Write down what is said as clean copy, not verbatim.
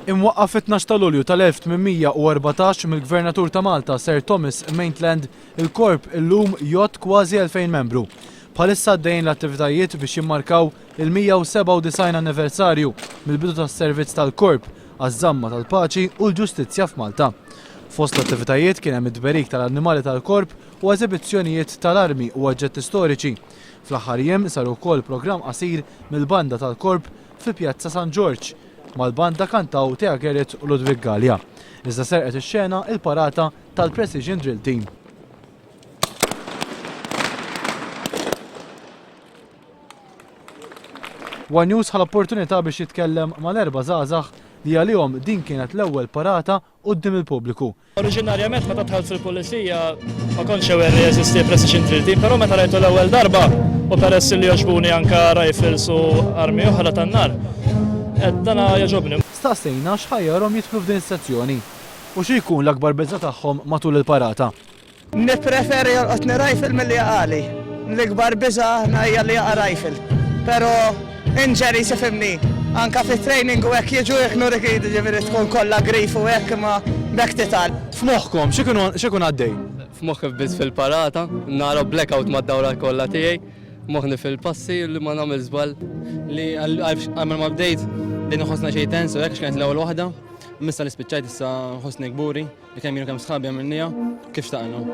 Imwaqqaf fit-12 ta' Lulju tal-1814 mill-Gvernatur ta' Malta Sir Thomas Maitland il-korp illum jgħod kważi 2000 membru. Bħalissa għaddejjin l-attivitajiet biex jimmarkaw il-197 anniversarju mill-bidu tas-servizz tal-korp għaż-żamma tal-paċi u l-ġustizzja f'Malta. Fost l-attivitajiet kien hemm id-berik tal-annimali tal-korp u eżibizzjonijiet tal-armi u oġġetti storiċi. Fl-aħħar jiem sar ukoll programm qasir mill-banda tal-korp fil-Pjazza San George mal-banda kantaw Tea Gerrit u Ludwig Gallia. Iżda serqet ix-xena il-parata tal-Precision Drill Team. One News ħal opportunità biex jitkellem mal-erba' żgħażagħ li għalihom din kienet l-ewwel parata quddiem il-pubbliku. Oriġinarjament meta dħalt fil-pulizija ma kontx ewerri jeżisti Precision Drill Team, però meta rajtu l-ewwel darba u peress li jogħġbuni anke rifles u armi oħra tan-nar, dana jogħġobni. Staqsejna x'ħajjarhom jidħlu f'din is-sezzjoni u xi jkun l-akbar biża' tagħhom matul il-parata. Nippreferi jolqotni rifle milli jaqali. L-ikbar biża' aħna hija li jaqa' rifle. Però inġeri sifimni. Anka fit-training u hekk jiġu jieħnu rikidi ġifieri tkun kollha grif u hekk ma bekk tital. F'moħħkom x'ikun għaddej? F'moħħi biss fil-parata, nara blackout mad-dawra kollha tiegħi, moħħni fil-passi li ma nagħmel żball li għamil ma bdejt li nħossna xejn tens u hekk x'kienet l-ewwel waħda, missa li spiċċajt issa nħossni kburi li kemm jienu kemm sħabi għamilnija kif xtaqna.